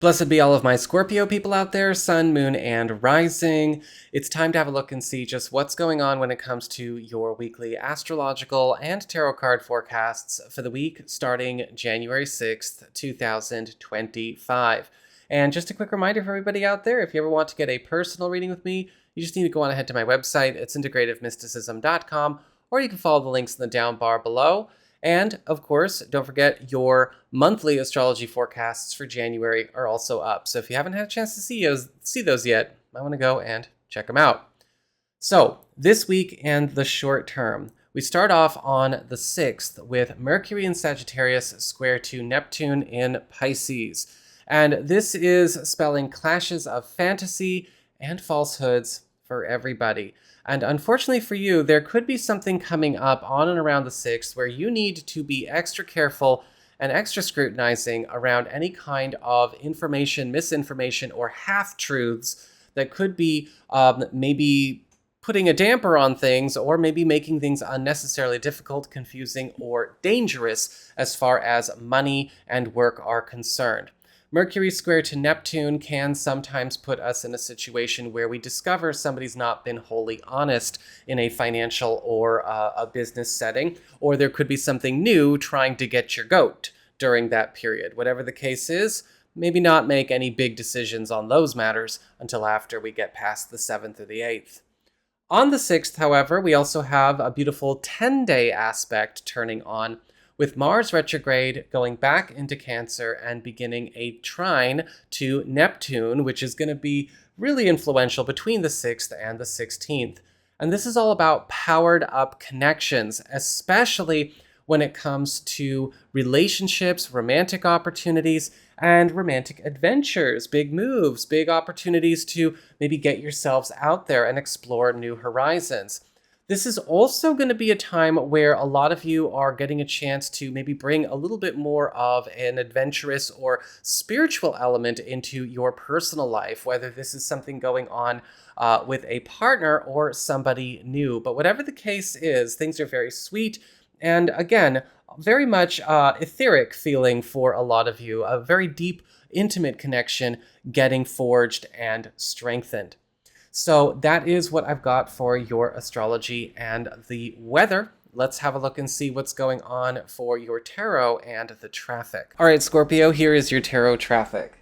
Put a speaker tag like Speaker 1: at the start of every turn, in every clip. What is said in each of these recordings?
Speaker 1: Blessed be all of my Scorpio people out there, Sun, Moon, and Rising. It's time to have a look and see just what's going on when it comes to your weekly astrological and tarot card forecasts for the week starting January 6th, 2025. And just a quick reminder for everybody out there, if you ever want to get a personal reading with me, you just need to go on ahead to my website. It's integrativemysticism.com, or you can follow the links in the down bar below. And, of course, don't forget your monthly astrology forecasts for January are also up. So if you haven't had a chance to see those yet, I want to go and check them out. So this week and the short term, we start off on the 6th with Mercury in Sagittarius square to Neptune in Pisces. And this is spelling clashes of fantasy and falsehoods for everybody. And unfortunately for you, there could be something coming up on and around the 6th where you need to be extra careful and extra scrutinizing around any kind of information, misinformation, or half-truths that could be maybe putting a damper on things or maybe making things unnecessarily difficult, confusing, or dangerous as far as money and work are concerned. Mercury square to Neptune can sometimes put us in a situation where we discover somebody's not been wholly honest in a financial or a business setting, or there could be something new trying to get your goat during that period. Whatever the case is, maybe not make any big decisions on those matters until after we get past the 7th or the 8th. On the 6th, however, we also have a beautiful 10-day aspect turning on, with Mars retrograde going back into Cancer and beginning a trine to Neptune, which is going to be really influential between the 6th and the 16th. And this is all about powered up connections, especially when it comes to relationships, romantic opportunities, and romantic adventures, big moves, big opportunities to maybe get yourselves out there and explore new horizons. This is also going to be a time where a lot of you are getting a chance to maybe bring a little bit more of an adventurous or spiritual element into your personal life, whether this is something going on with a partner or somebody new. But whatever the case is, things are very sweet. And again, very much etheric feeling for a lot of you, a very deep, intimate connection getting forged and strengthened. So that is what I've got for your astrology and the weather. Let's have a look and see what's going on for your tarot and the traffic. All right, Scorpio, here is your tarot traffic.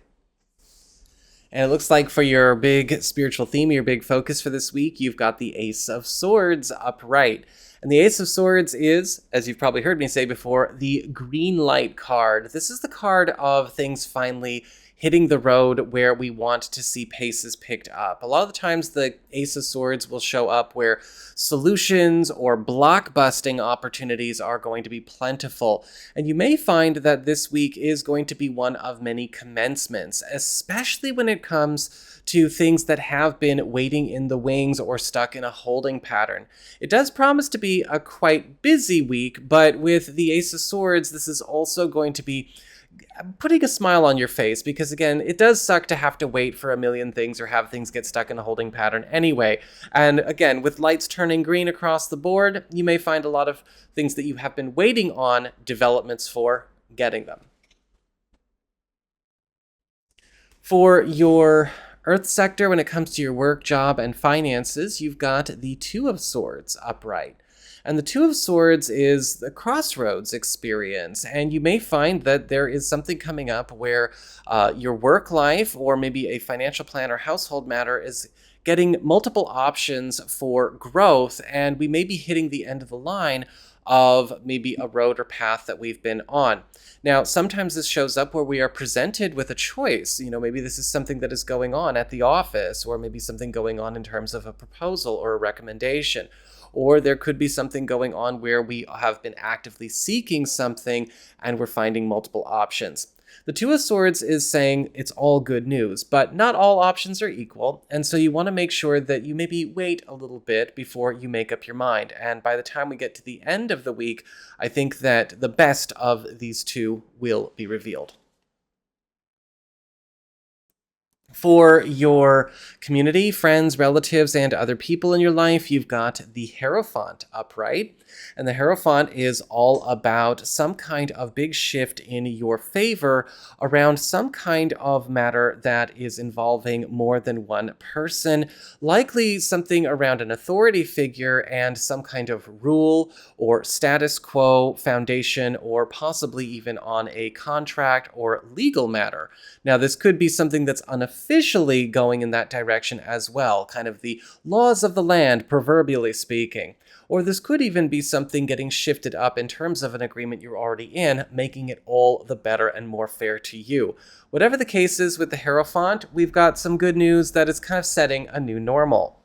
Speaker 1: And it looks like for your big spiritual theme, your big focus for this week, you've got the Ace of Swords upright. And the Ace of Swords is, as you've probably heard me say before, the green light card. This is the card of things finally hitting the road where we want to see paces picked up. A lot of the times the Ace of Swords will show up where solutions or block-busting opportunities are going to be plentiful. And you may find that this week is going to be one of many commencements, especially when it comes to things that have been waiting in the wings or stuck in a holding pattern. It does promise to be a quite busy week, but with the Ace of Swords, this is also going to be putting a smile on your face, because again, it does suck to have to wait for a million things or have things get stuck in a holding pattern anyway. And again, with lights turning green across the board, you may find a lot of things that you have been waiting on developments for, getting them. For your Earth sector, when it comes to your work, job, and finances, you've got the Two of Swords upright. And the Two of Swords is the crossroads experience, and you may find that there is something coming up where your work life or maybe a financial plan or household matter is getting multiple options for growth, and we may be hitting the end of the line of maybe a road or path that we've been on. Now, sometimes this shows up where we are presented with a choice. You know, maybe this is something that is going on at the office, or maybe something going on in terms of a proposal or a recommendation. Or there could be something going on where we have been actively seeking something and we're finding multiple options. The Two of Swords is saying it's all good news, but not all options are equal, and so you want to make sure that you maybe wait a little bit before you make up your mind. And by the time we get to the end of the week, I think that the best of these two will be revealed. For your community, friends, relatives, and other people in your life, you've got the Hierophant upright. And the Hierophant is all about some kind of big shift in your favor around some kind of matter that is involving more than one person, likely something around an authority figure and some kind of rule or status quo foundation, or possibly even on a contract or legal matter. Now, this could be something that's unofficially going in that direction as well, kind of the laws of the land, proverbially speaking. Or this could even be something getting shifted up in terms of an agreement you're already in, making it all the better and more fair to you. Whatever the case is with the Hierophant, we've got some good news that it's kind of setting a new normal.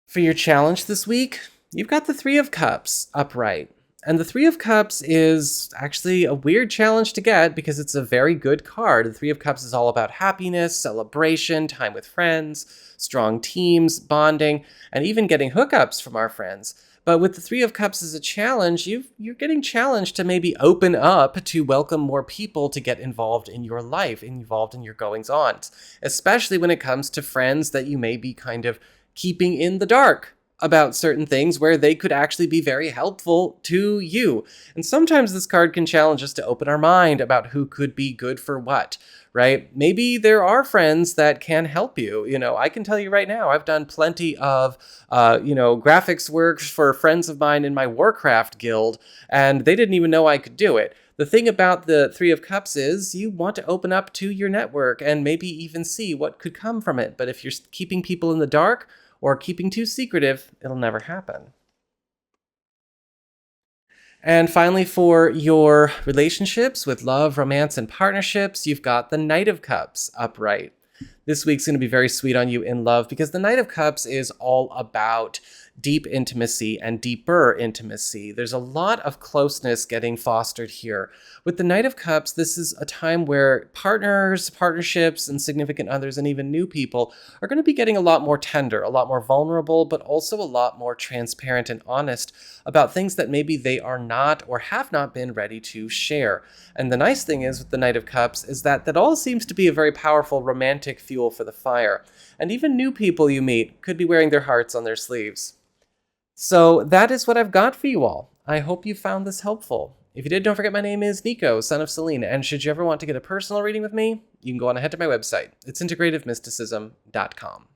Speaker 1: For your challenge this week, you've got the Three of Cups upright. And the Three of Cups is actually a weird challenge to get because it's a very good card. The Three of Cups is all about happiness, celebration, time with friends, strong teams, bonding, and even getting hookups from our friends. But with the Three of Cups as a challenge, you're getting challenged to maybe open up to welcome more people to get involved in your life, involved in your goings-ons, especially when it comes to friends that you may be kind of keeping in the dark about certain things where they could actually be very helpful to you. And sometimes this card can challenge us to open our mind about who could be good for what, right? Maybe there are friends that can help you. I can tell you right now, I've done plenty of, graphics work for friends of mine in my Warcraft guild, and they didn't even know I could do it. The thing about the Three of Cups is you want to open up to your network and maybe even see what could come from it. But if you're keeping people in the dark, or keeping too secretive, it'll never happen. And finally, for your relationships with love, romance, and partnerships, you've got the Knight of Cups upright. This week's going to be very sweet on you in love because the Knight of Cups is all about deep intimacy and deeper intimacy. There's a lot of closeness getting fostered here. With the Knight of Cups, this is a time where partners, partnerships, and significant others, and even new people are going to be getting a lot more tender, a lot more vulnerable, but also a lot more transparent and honest about things that maybe they are not or have not been ready to share. And the nice thing is with the Knight of Cups is that all seems to be a very powerful romantic fuel for the fire. And even new people you meet could be wearing their hearts on their sleeves. So that is what I've got for you all. I hope you found this helpful. If you did, don't forget my name is Nico, Son of Selene, and should you ever want to get a personal reading with me, you can go on ahead to my website. It's integrativemysticism.com.